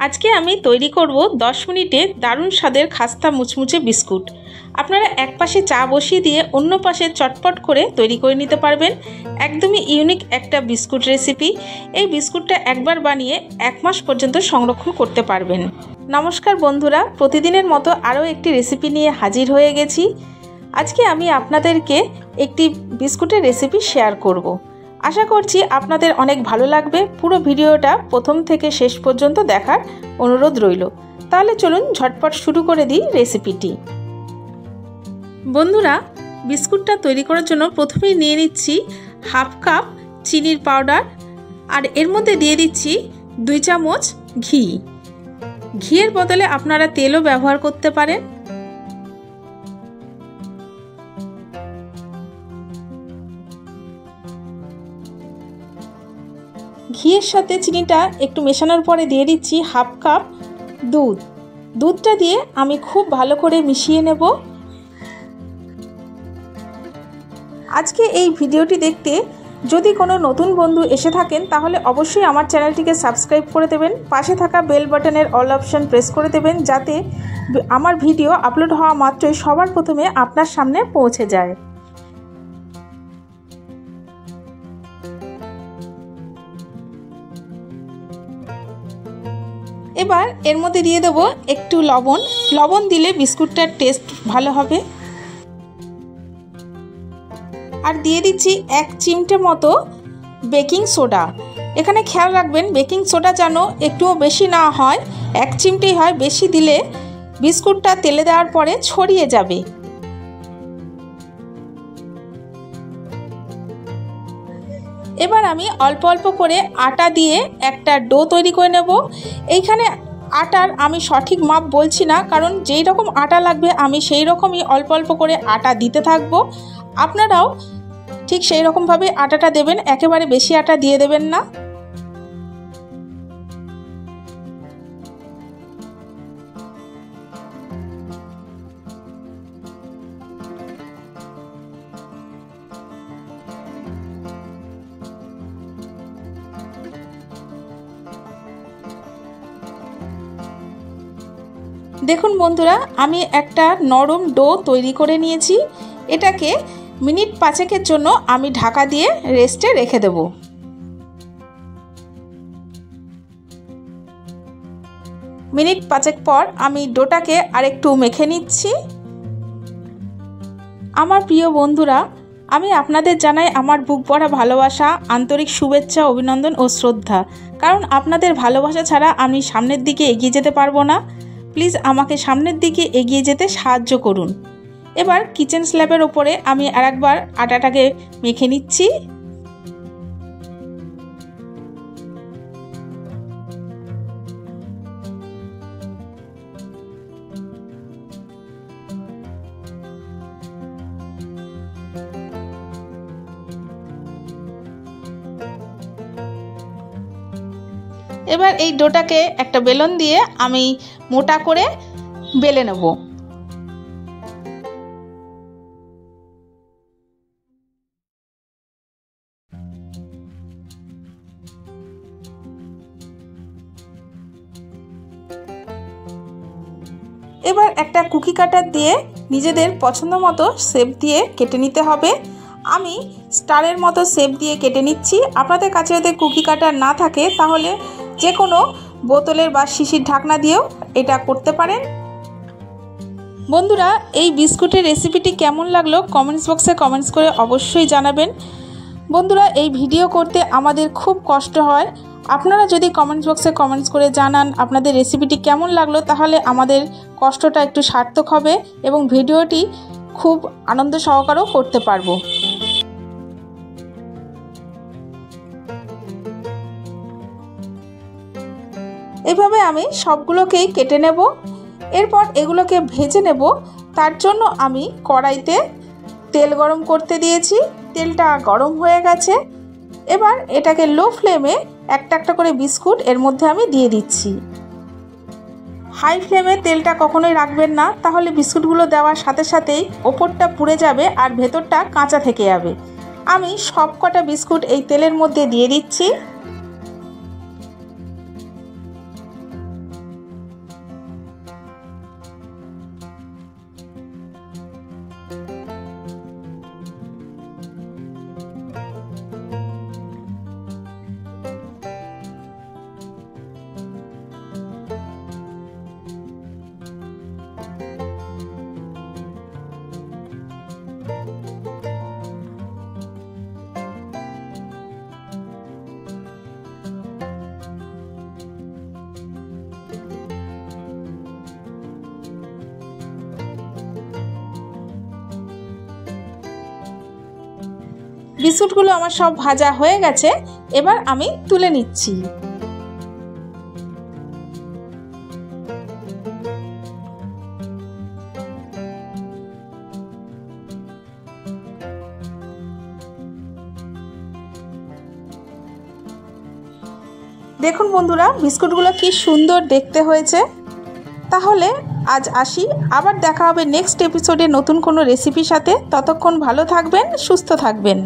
আজকে আমি তৈরি করব 10 মিনিটে দারুণ স্বাদের খাস্তা মুচমুচে বিস্কুট। আপনারা এক পাশে চা বসিয়ে দিয়ে অন্য পাশে চটপট করে তৈরি করে নিতে পারবেন। একদমই ইউনিক একটা বিস্কুট রেসিপি। এই বিস্কুটটা একবার বানিয়ে 1 মাস পর্যন্ত সংরক্ষণ করতে পারবেন। নমস্কার বন্ধুরা, প্রতিদিনের মতো আরও একটি রেসিপি নিয়ে হাজির হয়ে গেছি। আজকে আমি আপনাদেরকে একটি বিস্কুটের রেসিপি শেয়ার করব। আশা করছি আপনাদের অনেক ভালো লাগবে। পুরো ভিডিওটা প্রথম থেকে শেষ পর্যন্ত দেখার অনুরোধ রইল। তাহলে চলুন ঝটপট শুরু করে দিই রেসিপিটি। বন্ধুরা, বিস্কুটটা তৈরি করার জন্য প্রথমেই নিয়ে নিচ্ছি 1/2 কাপ চিনির পাউডার, আর এর মধ্যে দিয়ে দিচ্ছি 2 চামচ ঘি। ঘিয়ের বদলে আপনারা তেলও ব্যবহার করতে পারেন। ঘিয়ের সাথে চিনিটা একটু মেশানোর পরে দিয়ে দিচ্ছি 1/2 কাপ দুধ। দুধটা দিয়ে আমি খুব ভালো করে মিশিয়ে নেব। আজকে এই ভিডিওটি দেখতে যদি কোনো নতুন বন্ধু এসে থাকেন তাহলে অবশ্যই আমার চ্যানেলটিকে সাবস্ক্রাইব করে দেবেন। পাশে থাকা বেল বাটনের অল অপশন প্রেস করে দেবেন, যাতে আমার ভিডিও আপলোড হওয়া মাত্রই সবার প্রথমে আপনার সামনে পৌঁছে যায়। এবার এর মধ্যে দিয়ে দেবো একটু লবণ। লবণ দিলে বিস্কুটটার টেস্ট ভালো হবে। আর দিয়ে দিচ্ছি 1 চিমটে মতো বেকিং সোডা। এখানে খেয়াল রাখবেন বেকিং সোডা যেন একটুও বেশি না হয়, 1 চিমটেই হয়। বেশি দিলে বিস্কুটটা তেলে দেওয়ার পরে ছড়িয়ে যাবে। এবার আমি অল্প অল্প করে আটা দিয়ে একটা ডো তৈরি করে নেব। এইখানে আটার আমি সঠিক মাপ বলছি না, কারণ যেই রকম আটা লাগবে আমি সেই রকমই অল্প অল্প করে আটা দিতে থাকব। আপনারাও ঠিক সেই রকমভাবে আটাটা দেবেন, একেবারে বেশি আটা দিয়ে দেবেন না। দেখুন বন্ধুরা, আমি একটা নরম ডো তৈরি করে নিয়েছি। এটাকে মিনিট 5 জন্য আমি ঢাকা দিয়ে রেস্টে রেখে দেব। মিনিট 5 পর আমি ডোটাকে আরেকটু মেখে নিচ্ছি। আমার প্রিয় বন্ধুরা, আমি আপনাদের জানাই আমার বুক ভরা ভালোবাসা, আন্তরিক শুভেচ্ছা, অভিনন্দন ও শ্রদ্ধা। কারণ আপনাদের ভালোবাসা ছাড়া আমি সামনের দিকে এগিয়ে যেতে পারবো না। প্লিজ আমাকে সামনের দিকে এগিয়ে যেতে সাহায্য করুন। এবার কিচেন স্ল্যাবের ওপরে আমি আরেকবার আটাটাকে মেখে নিচ্ছি। এবার এই ডোটাকে একটা বেলন দিয়ে আমি মোটা করে বেলে নেব। এবার একটা কুকি কাটার দিয়ে নিজেদের পছন্দ মতো শেপ দিয়ে কেটে নিতে হবে। আমি স্টারের মতো শেপ দিয়ে কেটে নিচ্ছি। আপনাদের কাছে যদি কুকি কাটার না থাকে তাহলে যে কোনো বোতলের বা শিশির ঢাকনা দিয়েও এটা করতে পারেন। বন্ধুরা, এই বিস্কুটের রেসিপিটি কেমন লাগলো কমেন্টস বক্সে কমেন্টস করে অবশ্যই জানাবেন। বন্ধুরা, এই ভিডিও করতে আমাদের খুব কষ্ট হয়। আপনারা যদি কমেন্টস বক্সে কমেন্টস করে জানান আপনাদের রেসিপিটি কেমন লাগলো, তাহলে আমাদের কষ্টটা একটু সার্থক হবে এবং ভিডিওটি খুব আনন্দ সহকারেও করতে পারবো। এইভাবে আমি সবগুলোকেই কেটে নেব। এরপর এগুলোকে ভেজে নেব। তার জন্য আমি কড়াইতে তেল গরম করতে দিয়েছি। তেলটা গরম হয়ে গেছে। এবার এটাকে লো ফ্লেমে একটা একটা করে বিস্কুট এর মধ্যে আমি দিয়ে দিচ্ছি। হাই ফ্লেমে তেলটা কখনোই রাখবেন না, তাহলে বিস্কুটগুলো দেওয়ার সাথে সাথেই ওপরটা পুড়ে যাবে আর ভেতরটা কাঁচা থেকে যাবে। আমি সব কটা বিস্কুট এই তেলের মধ্যে দিয়ে দিচ্ছি। বিস্কুটগুলো আমার সব ভাজা হয়ে গেছে, এবার আমি তুলে নিচ্ছি। দেখুন বন্ধুরা, বিস্কুটগুলো কি সুন্দর দেখতে হয়েছে। তাহলে আজ আসি, আবার দেখা হবে নেক্সট এপিসোডে নতুন কোনো রেসিপির সাথে। ততক্ষণ ভালো থাকবেন, সুস্থ থাকবেন।